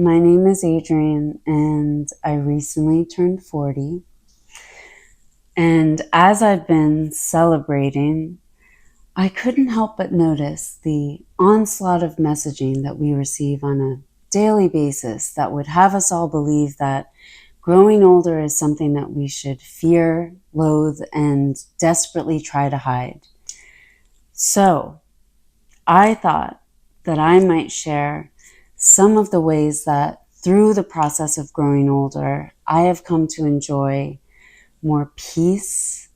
My name is Adrienne, and I recently turned 40. And as I've been celebrating, I couldn't help but notice the onslaught of messaging that we receive on a daily basis that would have us all believe that growing older is something that we should fear, loathe, and desperately try to hide. So I thought that I might share some of the ways that through the process of growing older, I have come to enjoy more peace,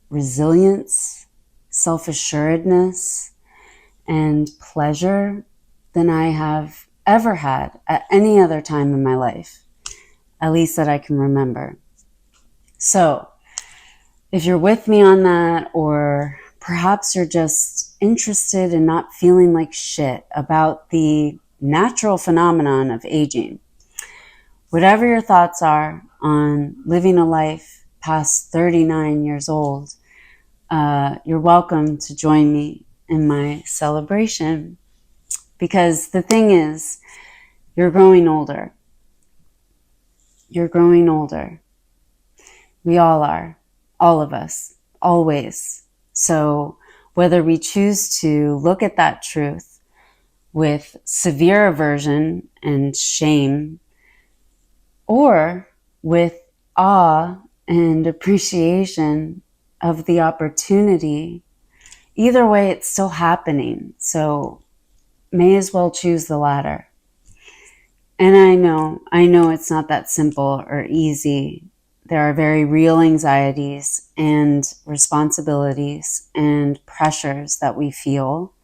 resilience, self-assuredness, and pleasure than I have ever had at any other time in my life, at least that I can remember. So if you're with me on that, or perhaps you're just interested in not feeling like shit about the natural phenomenon of aging, whatever your thoughts are on living a life past 39 years old, you're welcome to join me in my celebration. Because the thing is, you're growing older. You're growing older. We all are. All of us. Always. So whether we choose to look at that truth with severe aversion and shame, or with awe and appreciation of the opportunity, either way, it's still happening. So may as well choose the latter. And I know it's not that simple or easy. There are very real anxieties and responsibilities and pressures that we feel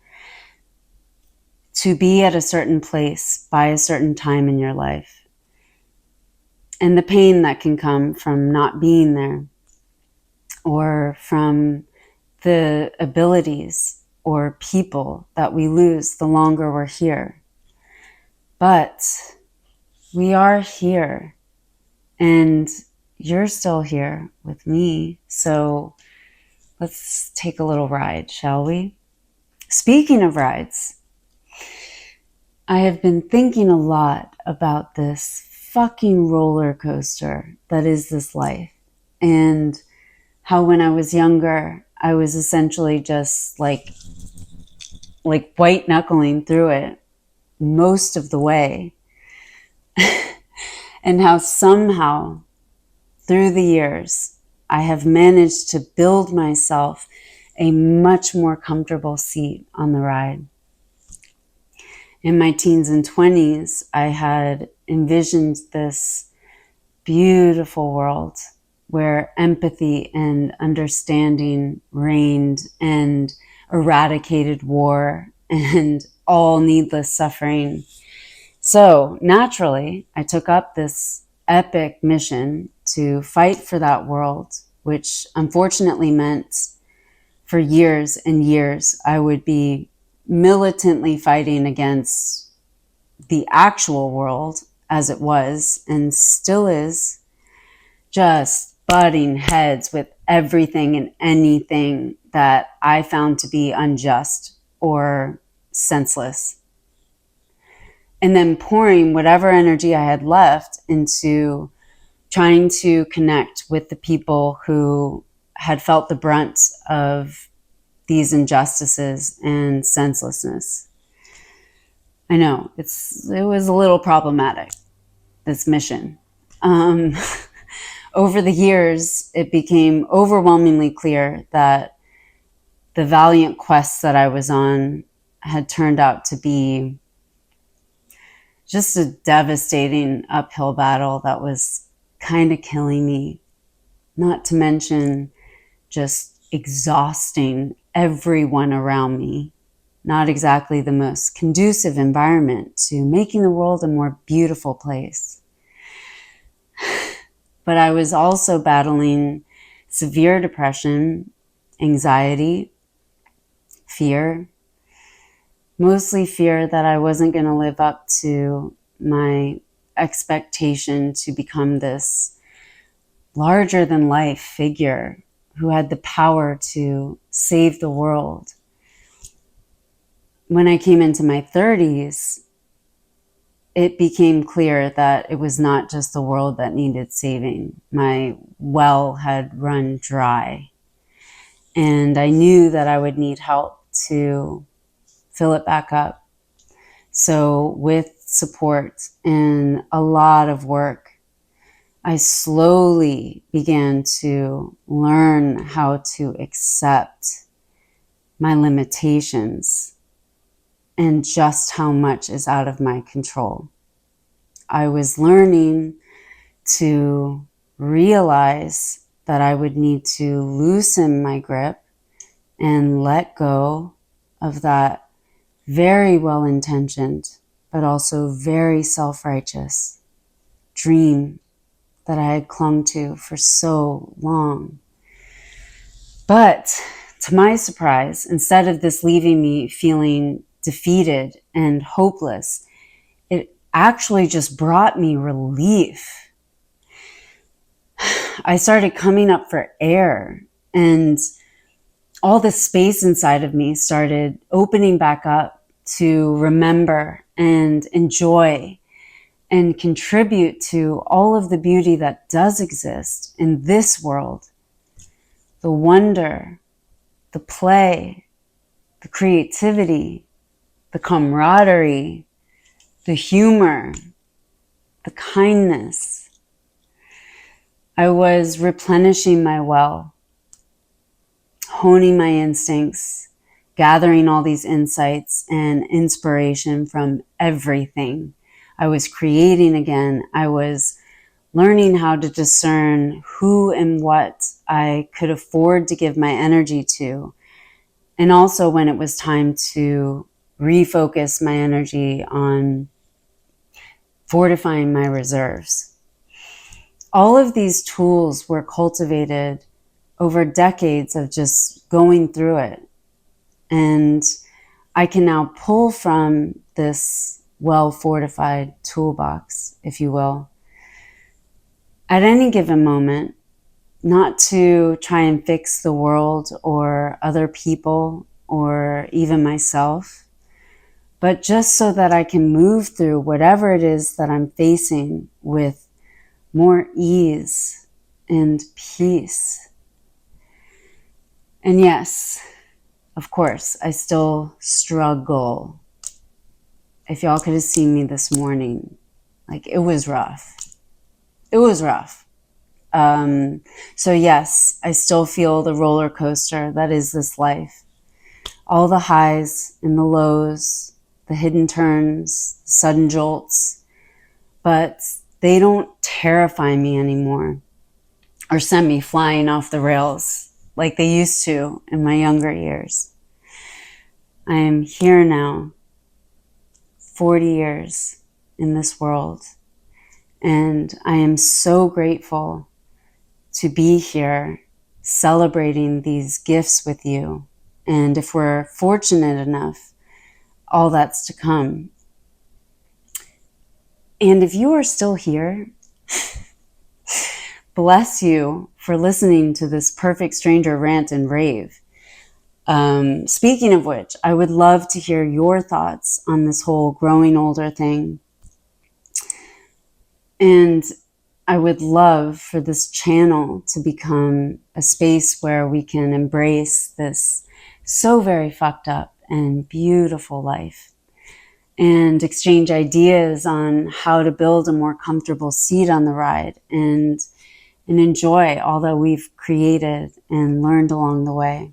to be at a certain place by a certain time in your life. And the pain that can come from not being there, or from the abilities or people that we lose the longer we're here. But we are here, and you're still here with me. So let's take a little ride, shall we? Speaking of rides, I have been thinking a lot about this fucking roller coaster that is this life, and how when I was younger, I was essentially just like white knuckling through it most of the way. And how somehow through the years, I have managed to build myself a much more comfortable seat on the ride. In my teens and 20s, I had envisioned this beautiful world where empathy and understanding reigned and eradicated war and all needless suffering. So naturally, I took up this epic mission to fight for that world, which unfortunately meant for years and years I would be militantly fighting against the actual world as it was and still is, just butting heads with everything and anything that I found to be unjust or senseless. And then pouring whatever energy I had left into trying to connect with the people who had felt the brunt of these injustices and senselessness. I know it was a little problematic, this mission. Over the years, it became overwhelmingly clear that the valiant quests that I was on had turned out to be just a devastating uphill battle that was kind of killing me, not to mention just exhausting everyone around me. Not exactly the most conducive environment to making the world a more beautiful place. But I was also battling severe depression, anxiety, fear, mostly fear that I wasn't going to live up to my expectation to become this larger than life figure who had the power to save the world. When I came into my 30s, it became clear that it was not just the world that needed saving. My well had run dry, and I knew that I would need help to fill it back up. So with support and a lot of work, I slowly began to learn how to accept my limitations and just how much is out of my control. I was learning to realize that I would need to loosen my grip and let go of that very well-intentioned, but also very self-righteous dream that I had clung to for so long. But to my surprise, instead of this leaving me feeling defeated and hopeless, it actually just brought me relief. I started coming up for air, and all the space inside of me started opening back up to remember and enjoy and contribute to all of the beauty that does exist in this world. The wonder, the play, the creativity, the camaraderie, the humor, the kindness. I was replenishing my well, honing my instincts, gathering all these insights and inspiration from everything. I was creating again. I was learning how to discern who and what I could afford to give my energy to. And also when it was time to refocus my energy on fortifying my reserves. All of these tools were cultivated over decades of just going through it. And I can now pull from this well-fortified toolbox, if you will, at any given moment, not to try and fix the world or other people or even myself, but just so that I can move through whatever it is that I'm facing with more ease and peace. And yes, of course, I still struggle. If y'all could have seen me this morning, like it was rough. It was rough. So yes, I still feel the roller coaster that is this life. All the highs and the lows, the hidden turns, the sudden jolts, but they don't terrify me anymore or send me flying off the rails like they used to in my younger years. I am here now, 40 years in this world, and I am so grateful to be here celebrating these gifts with you. And if we're fortunate enough, all that's to come. And if you are still here, bless you for listening to this perfect stranger rant and rave. Speaking of which, I would love to hear your thoughts on this whole growing older thing. And I would love for this channel to become a space where we can embrace this so very fucked up and beautiful life and exchange ideas on how to build a more comfortable seat on the ride and enjoy all that we've created and learned along the way.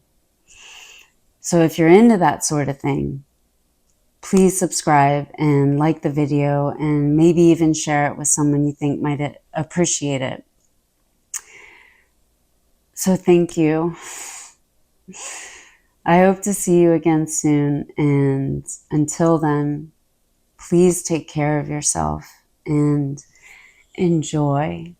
So if you're into that sort of thing, please subscribe and like the video and maybe even share it with someone you think might appreciate it. So thank you. I hope to see you again soon. And until then, please take care of yourself and enjoy.